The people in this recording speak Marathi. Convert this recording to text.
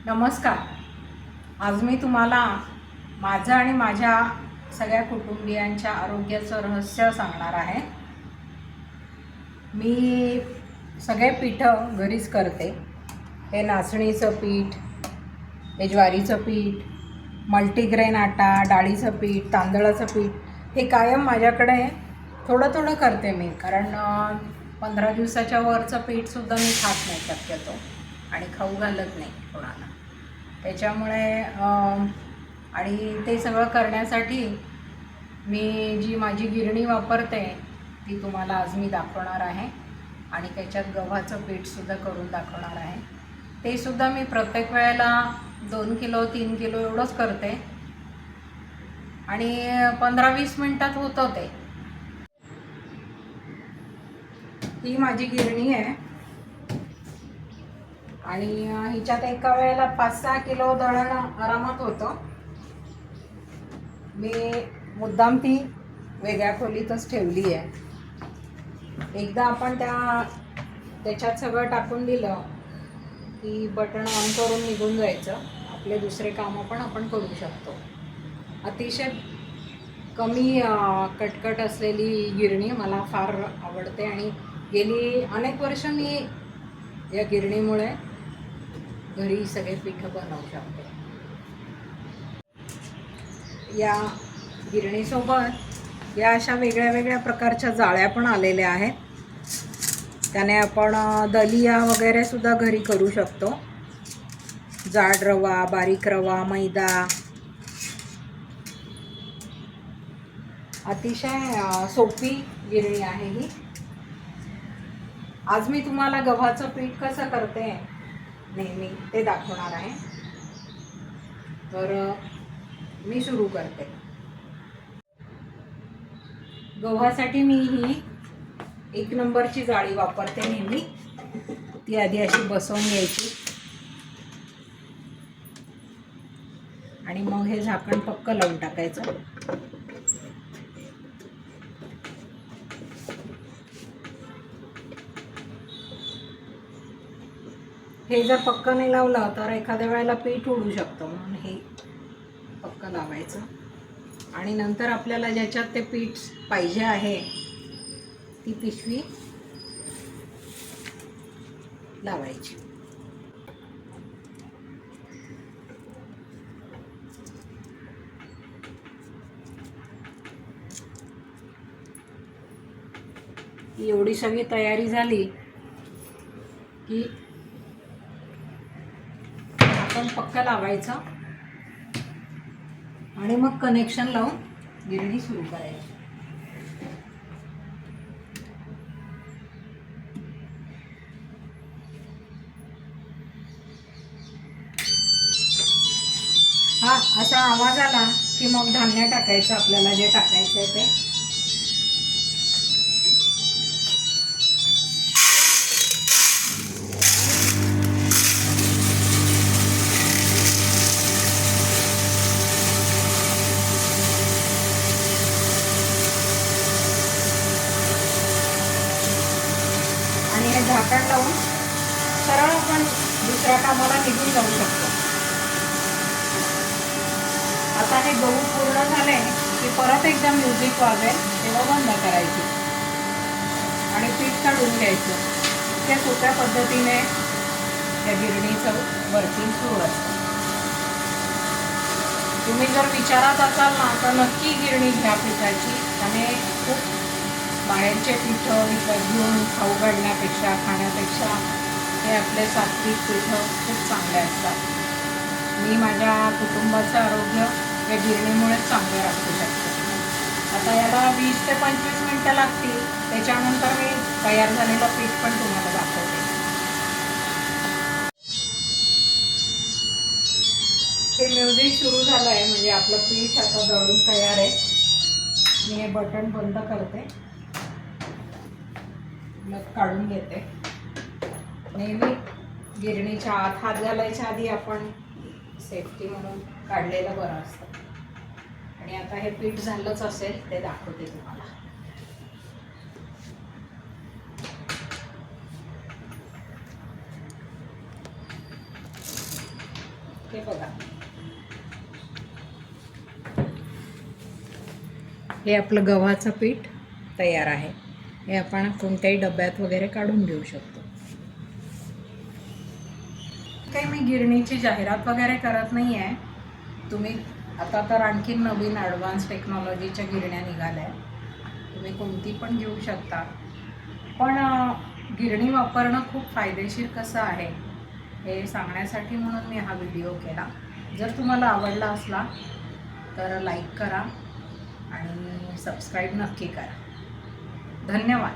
नमस्कार. आज मी तुम्हाला माझं आणि माझ्या सगळ्या कुटुंबियांच्या आरोग्याचं रहस्य सांगणार आहे. मी सगळे पीठं घरीच करते. हे नाचणीचं पीठ, हे ज्वारीचं पीठ, मल्टीग्रेन आटा, डाळीचं पीठ, तांदळाचं पीठ हे कायम माझ्याकडे थोडं थोडं करते मी, कारण 15 दिवसाच्या वरचं पीठसुद्धा मी खात नाही शक्यतो आणि खाऊ घालत नाही कोणाला. त्याच्यामुळे आणि ते सगळं करण्यासाठी मी जी माझी गिरणी वापरते ती तुम्हाला आज मी दाखवणार आहे आणि त्याच्यात गव्हाचं पीठसुद्धा करून दाखवणार आहे. ते सुद्धा मी प्रत्येक वेळेला 2 किलो 3 किलो एवढंच करते आणि 15-20 मिनटात होतं ते. ही माझी गिरणी आहे आणि हिच्यात एका वेळेला 5-6 किलो दळण आरामात होतं. मी मुद्दाम ती वेगळ्या खोलीतच ठेवली आहे. एकदा आपण त्याच्यात सगळं टाकून दिलं की बटन ऑन करून निघून जायचं. आपले दुसरे कामं पण आपण करू शकतो. अतिशय कमी कटकट असलेली गिरणी मला फार आवडते आणि गेली अनेक वर्ष मी या गिरणीमुळे घरी सगळे पीठं बनवू शकते. या गिरणीसोबत या अशा वेगळ्या वेगळ्या प्रकारच्या जाळ्या पण आलेल्या आहेत. त्याने आपण दलिया वगैरे सुद्धा घरी करू शकतो. जाड रवा, बारीक रवा, मैदा. अतिशय सोपी गिरणी आहे ही. आज मी तुम्हाला गव्हाचं पीठ कसं करते नेहमी ते दाखवणार आहे. तर मी सुरू करते. गव्हासाठी मी ही 1 नंबरची जाळी वापरते नेहमी. ती आधी अशी बसवून घ्यायची आणि मग हे झाकण पक्क लावून टाकायचं. हे जर पक्क नाही लावलं तर एखाद्या वेळेला पीठ उडू शकतं, म्हणून हे पक्क लावायचं. आणि नंतर आपल्याला ज्याच्यात ते पीठ पाहिजे आहे ती पिशवी लावायची. एवढी सगळी तयारी झाली की आपण पक्क लावायचं आणि मग कनेक्शन लावून गिरणी सुरू करायची. हा असा आवाज आला की मग धान्य टाकायचं, आपल्याला जे टाकायचं आहे ते. आणि हे झाकण लावून सरळ आपण दुसऱ्या कामाला निघून जाऊ शकतो. आता हे गहू पूर्ण झाले की परत एकदा म्युझिक वाजेल तेव्हा बंद करायची आणि पीठ काढून घ्यायचं. त्या सोप्या पद्धतीने या गिरणीचं वर्किंग सुरू असतं. तुम्ही जर विचारात असाल ना तर नक्की गिरणी घ्या पिठाची. त्याने खूप बाहेरचे पिठं विकत घेऊन खाऊ घालण्यापेक्षा खाण्यापेक्षा हे आपले सात्विक पिठं खूप चांगले असतात. मी माझ्या कुटुंबाचं आरोग्य या गिरणीमुळेच चांगलं राखू शकते. आता याला 20 ते 25 मिनटं लागतील. त्याच्यानंतर मी तयार झालेलं पीठ पण तुम्हाला दाखवते. हे म्युझिक सुरू झालं आहे म्हणजे आपलं पीठ आता दळून तयार आहे. मी हे बटन बंद करते, मग काढून घेते. नेहमी गिरणीच्या आत हात घालायच्या आधी आपण सेफ्टी म्हणून काढलेलं बरं असतं. आणि आता हे पीठ झालंच असेल ते दाखवते तुम्हाला. हे बघा, हे आपलं गव्हाचं पीठ तयार आहे. हे आपण कोणत्याही डब्यात वगैरे काढून घेऊ शकतो. काही मी गिरणीची जाहिरात वगैरे करत नाही आहे. तुम्ही आता तर आणखी नवीन ॲडव्हान्स टेक्नॉलॉजीच्या गिरण्या निघाल्या आहे, तुम्ही कोणती पण घेऊ शकता. पण गिरणी वापरणं खूप फायदेशीर कसं आहे हे सांगण्यासाठी म्हणून मी हा व्हिडिओ केला. जर तुम्हाला आवडला असला तर लाईक करा आणि सबस्क्राईब नक्की करा. धन्यवाद.